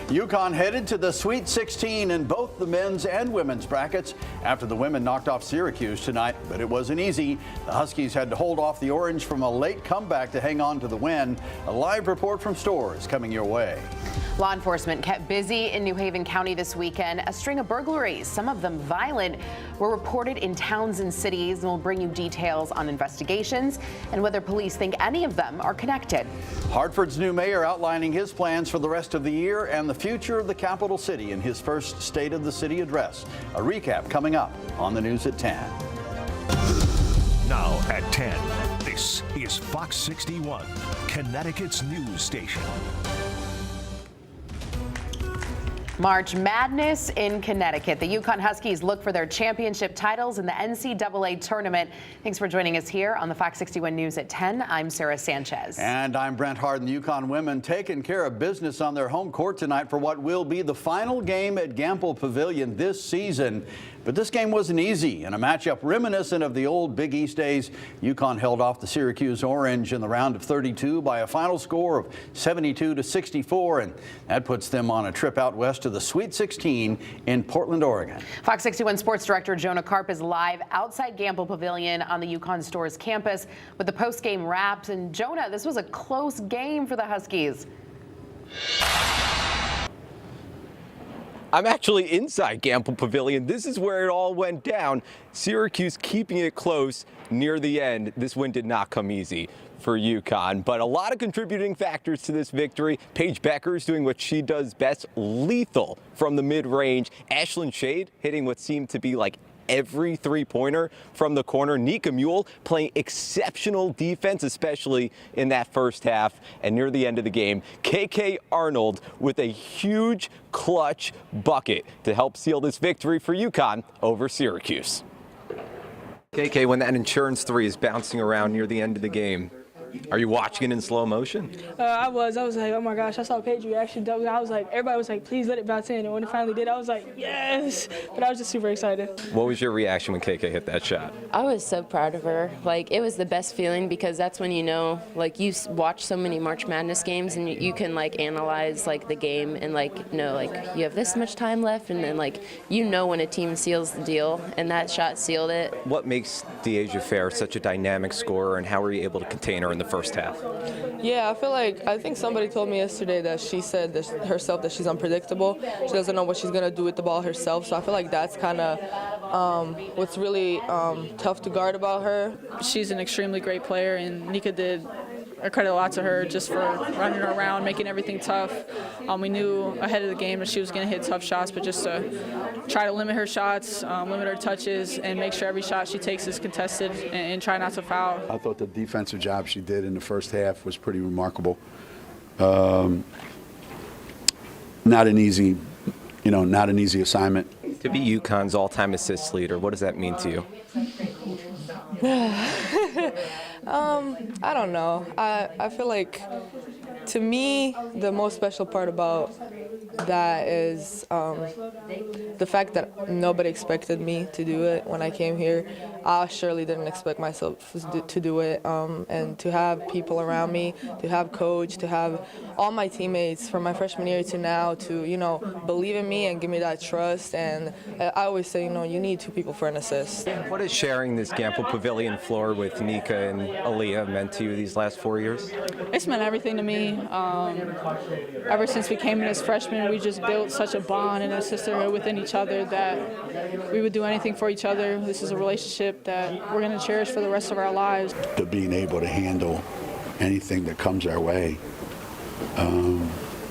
UConn headed to the Sweet 16 in both the men's and women's brackets after the women knocked off Syracuse tonight, but it wasn't easy. The Huskies had to hold off the Orange from a late comeback to hang on to the win. A live report from Stores coming your way. Law enforcement kept busy in New Haven County this weekend. A string of burglaries, some of them violent, were reported in towns and cities, and we'll bring you details on investigations and whether police think any of them are connected. Hartford's new mayor outlining his plans for the rest of the year and the future of the capital city in his first State of the City address. A recap coming up on the news at 10. Now at 10, this is Fox 61, Connecticut's news station. March Madness in Connecticut. The UConn Huskies look for their championship titles in the NCAA tournament. Thanks for joining us here on the Fox 61 News at 10. I'm Sarah Sanchez. And I'm Brent Harden. The UConn women taking care of business on their home court tonight for what will be the final game at Gamble Pavilion this season. But this game wasn't easy. In a matchup reminiscent of the old Big East days, UConn held off the Syracuse Orange in the round of 32 by a final score of 72-64, and that puts them on a trip out west to the Sweet 16 in Portland, Oregon. Fox 61 Sports Director Jonah Karp is live outside Gamble Pavilion on the UConn Stores campus with the post-game wraps. And Jonah, this was a close game for the Huskies. I'm actually inside Gamble Pavilion. This is where it all went down. Syracuse keeping it close near the end. This win did not come easy for UConn, but a lot of contributing factors to this victory. Paige Becker's doing what she does best, lethal from the mid-range. Ashlyn Shade hitting what seemed to be like every three-pointer from the corner. Nika Mule playing exceptional defense, especially in that first half. And near the end of the game, KK Arnold with a huge clutch bucket to help seal this victory for UConn over Syracuse. KK, when that insurance three is bouncing around near the end of the game, are you watching it in slow motion? I was like, oh my gosh, I saw Paige reaction. I was like, everybody was like, please let it bounce in. And when it finally did, I was like, yes. But I was just super excited. What was your reaction when KK hit that shot? I was so proud of her. Like, it was the best feeling because that's when you know, like, you watch so many March Madness games and you can, like, analyze, like, the game and, like, know, like, you have this much time left. And then, like, you know when a team seals the deal. And that shot sealed it. What makes Deasia Fair such a dynamic scorer, and how were you able to contain her in the first half? Yeah, I think somebody told me yesterday that she said that herself that she's unpredictable. She doesn't know what she's going to do with the ball herself. So I feel like that's kind of what's really tough to guard about her. She's an extremely great player, and Nika I credit a lot to her just for running her around, making everything tough. We knew ahead of the game that she was going to hit tough shots, but just to try to limit her shots, limit her touches, and make sure every shot she takes is contested and try not to foul. I thought the defensive job she did in the first half was pretty remarkable. Not an easy assignment. To be UConn's all-time assist leader, what does that mean to you? I don't know. I feel like, to me, the most special part about that is the fact that nobody expected me to do it when I came here. I surely didn't expect myself to do it, and to have people around me, to have coach, to have all my teammates from my freshman year to now to, believe in me and give me that trust. And I always say, you need two people for an assist. What has sharing this Gamble Pavilion floor with Nika and Aaliyah meant to you these last 4 years? It's meant everything to me. Ever since we came in as freshmen, we just built such a bond and a sisterhood within each other that we would do anything for each other. This is a relationship that we're going to cherish for the rest of our lives. To being able to handle anything that comes our way,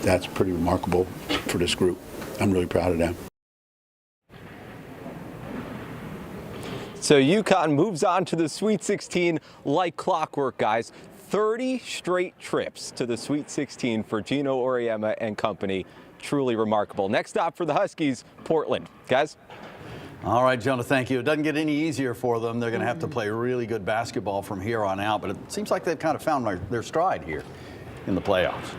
that's pretty remarkable for this group. I'm really proud of them. So UConn moves on to the Sweet 16 like clockwork, guys. 30 straight trips to the Sweet 16 for Gino Auriemma and company. Truly remarkable. Next stop for the Huskies, Portland. Guys? All right, Jonah, thank you. It doesn't get any easier for them. They're going to have to play really good basketball from here on out, but it seems like they've kind of found their stride here in the playoffs.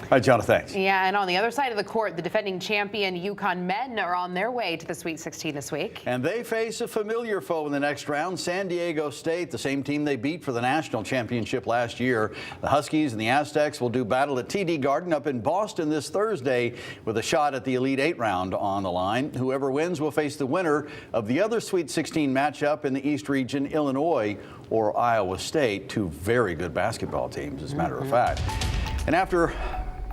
All right, Jonathan, thanks. Yeah, and on the other side of the court, the defending champion UConn men are on their way to the Sweet 16 this week. And they face a familiar foe in the next round, San Diego State, the same team they beat for the national championship last year. The Huskies and the Aztecs will do battle at TD Garden up in Boston this Thursday with a shot at the Elite Eight round on the line. Whoever wins will face the winner of the other Sweet 16 matchup in the East Region, Illinois or Iowa State. Two very good basketball teams, as a matter of fact. And after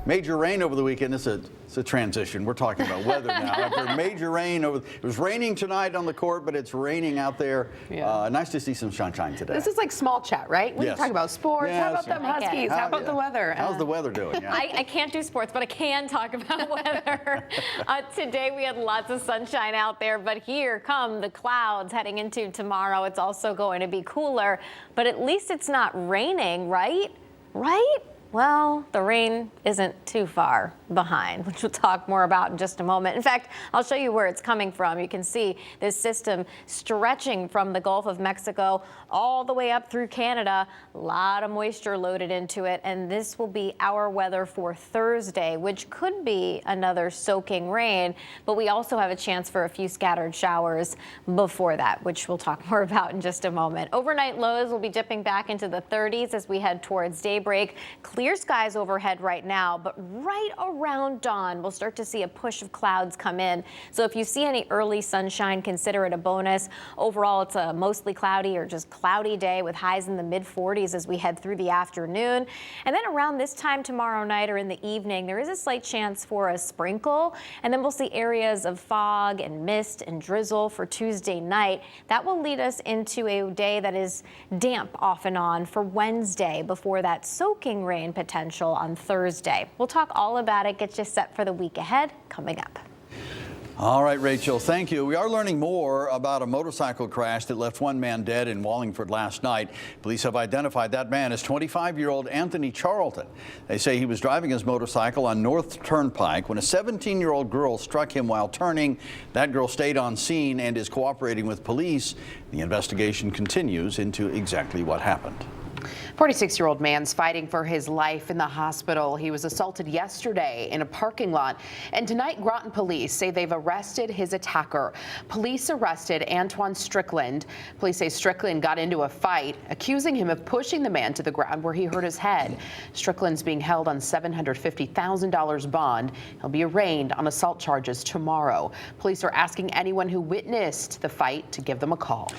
major rain over the weekend, it's a transition. We're talking about weather now. After major rain, it was raining tonight on the court, but it's raining out there. Yeah. Nice to see some sunshine today. This is like small chat, right? We Yes. can talk about sports. Yes. How about them Huskies? How about the weather? How's the weather doing? Yeah. I can't do sports, but I can talk about weather. Today we had lots of sunshine out there, but here come the clouds heading into tomorrow. It's also going to be cooler, but at least it's not raining, right? Right? Well, the rain isn't too far behind, which we'll talk more about in just a moment. In fact, I'll show you where it's coming from. You can see this system stretching from the Gulf of Mexico all the way up through Canada. A lot of moisture loaded into it, and this will be our weather for Thursday, which could be another soaking rain, but we also have a chance for a few scattered showers before that, which we'll talk more about in just a moment. Overnight lows will be dipping back into the 30s as we head towards daybreak. Clear skies overhead right now, but right around dawn, we'll start to see a push of clouds come in. So if you see any early sunshine, consider it a bonus. Overall, it's a mostly cloudy or just cloudy day with highs in the mid-40s as we head through the afternoon. And then around this time tomorrow night or in the evening, there is a slight chance for a sprinkle. And then we'll see areas of fog and mist and drizzle for Tuesday night. That will lead us into a day that is damp off and on for Wednesday before that soaking rain potential on Thursday. We'll talk all about it, get you set for the week ahead coming up. All right, Rachel, thank you. We are learning more about a motorcycle crash that left one man dead in Wallingford last night. Police have identified that man as 25-year-old Anthony Charlton. They say he was driving his motorcycle on North Turnpike when a 17-year-old girl struck him while turning. That girl stayed on scene and is cooperating with police. The investigation continues into exactly what happened. 46-year-old man's fighting for his life in the hospital. He was assaulted yesterday in a parking lot. And tonight, Groton police say they've arrested his attacker. Police arrested Antoine Strickland. Police say Strickland got into a fight, accusing him of pushing the man to the ground where he hurt his head. Strickland's being held on $750,000 bond. He'll be arraigned on assault charges tomorrow. Police are asking anyone who witnessed the fight to give them a call.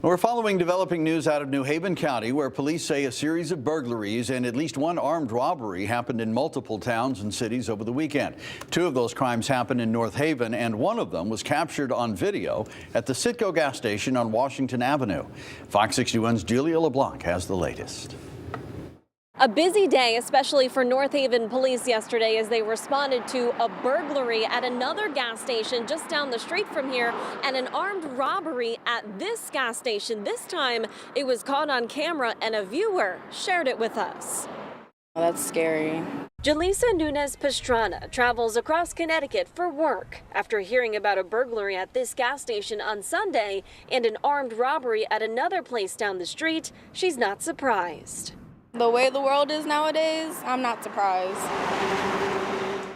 We're following developing news out of New Haven County, where police say a series of burglaries and at least one armed robbery happened in multiple towns and cities over the weekend. Two of those crimes happened in North Haven, and one of them was captured on video at the Citgo gas station on Washington Avenue. Fox 61's Julia LeBlanc has the latest. A busy day, especially for North Haven police yesterday, as they responded to a burglary at another gas station just down the street from here and an armed robbery at this gas station. This time it was caught on camera and a viewer shared it with us. Oh, that's scary. Jaleesa Nunez Pastrana travels across Connecticut for work. After hearing about a burglary at this gas station on Sunday and an armed robbery at another place down the street, she's not surprised. The way the world is nowadays, I'm not surprised.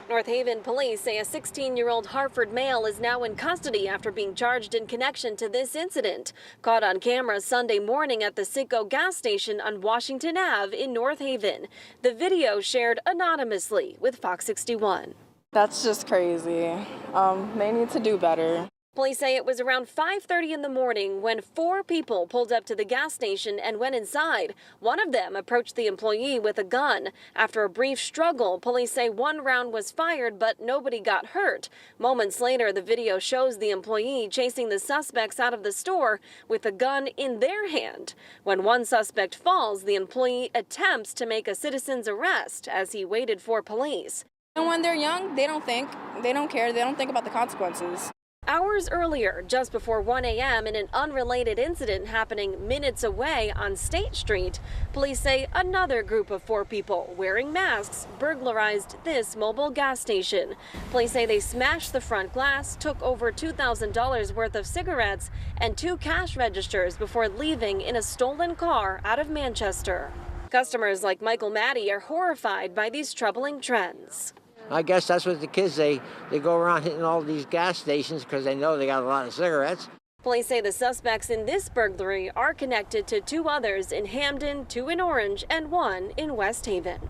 North Haven police say a 16-year-old Hartford male is now in custody after being charged in connection to this incident. Caught on camera Sunday morning at the Citgo gas station on Washington Ave in North Haven. The video shared anonymously with Fox 61. That's just crazy. They need to do better. Police say it was around 5:30 in the morning when 4 people pulled up to the gas station and went inside. One of them approached the employee with a gun. After a brief struggle, police say one round was fired, but nobody got hurt. Moments later, the video shows the employee chasing the suspects out of the store with a gun in their hand. When one suspect falls, the employee attempts to make a citizen's arrest as he waited for police. And when they're young, they don't think, they don't care, they don't think about the consequences. Hours earlier, just before 1 a.m., in an unrelated incident happening minutes away on State Street, police say another group of 4 people wearing masks burglarized this mobile gas station. Police say they smashed the front glass, took over $2,000 worth of cigarettes and 2 cash registers before leaving in a stolen car out of Manchester. Customers like Michael Maddie are horrified by these troubling trends. I guess that's what the kids, they go around hitting all these gas stations because they know they got a lot of cigarettes. Police say the suspects in this burglary are connected to 2 others in Hamden, 2 in Orange, and 1 in West Haven.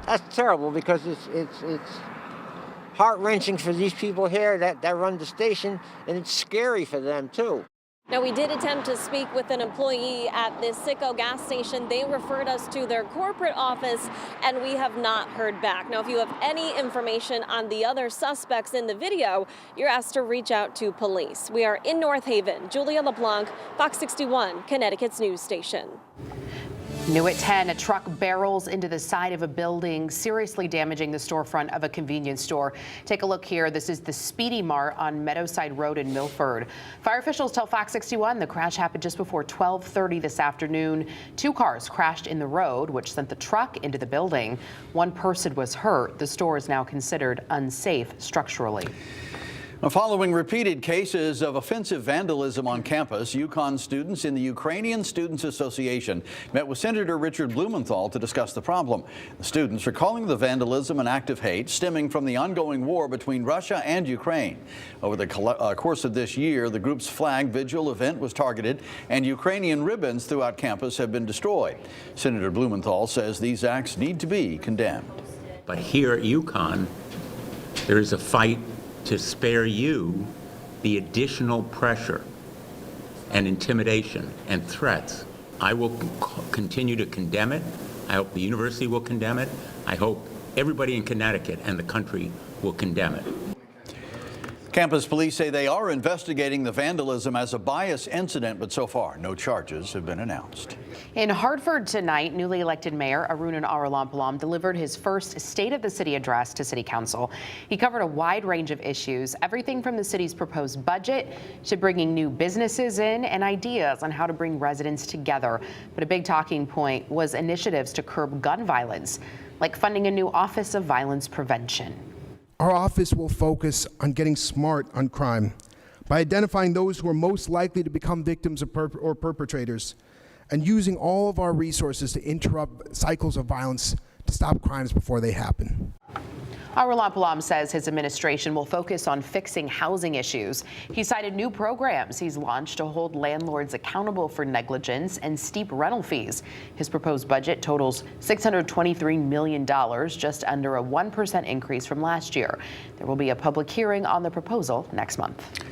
That's terrible because it's heart-wrenching for these people here that run the station, and it's scary for them too. Now, we did attempt to speak with an employee at this Sicko gas station. They referred us to their corporate office, and we have not heard back. Now, if you have any information on the other suspects in the video, you're asked to reach out to police. We are in North Haven. Julia LeBlanc, Fox 61, Connecticut's news station. New at 10, a truck barrels into the side of a building, seriously damaging the storefront of a convenience store. Take a look here. This is the Speedy Mart on Meadowside Road in Milford. Fire officials tell Fox 61 the crash happened just before 12:30 this afternoon. 2 cars crashed in the road, which sent the truck into the building. 1 person was hurt. The store is now considered unsafe structurally. Now, following repeated cases of offensive vandalism on campus, UConn students in the Ukrainian Students Association met with Senator Richard Blumenthal to discuss the problem. The students are calling the vandalism an act of hate stemming from the ongoing war between Russia and Ukraine. Over the course of this year, the group's flag vigil event was targeted and Ukrainian ribbons throughout campus have been destroyed. Senator Blumenthal says these acts need to be condemned. But here at UConn, there is a fight to spare you the additional pressure and intimidation and threats. I will continue to condemn it. I hope the university will condemn it. I hope everybody in Connecticut and the country will condemn it. Campus police say they are investigating the vandalism as a bias incident, but so far no charges have been announced. In Hartford tonight, newly elected Mayor Arunan Arulampalam delivered his first State of the City address to City Council. He covered a wide range of issues, everything from the city's proposed budget to bringing new businesses in and ideas on how to bring residents together. But a big talking point was initiatives to curb gun violence, like funding a new Office of Violence Prevention. Our office will focus on getting smart on crime by identifying those who are most likely to become victims of or perpetrators and using all of our resources to interrupt cycles of violence to stop crimes before they happen. Arulampalam says his administration will focus on fixing housing issues. He cited new programs he's launched to hold landlords accountable for negligence and steep rental fees. His proposed budget totals $623 million, just under a 1% increase from last year. There will be a public hearing on the proposal next month.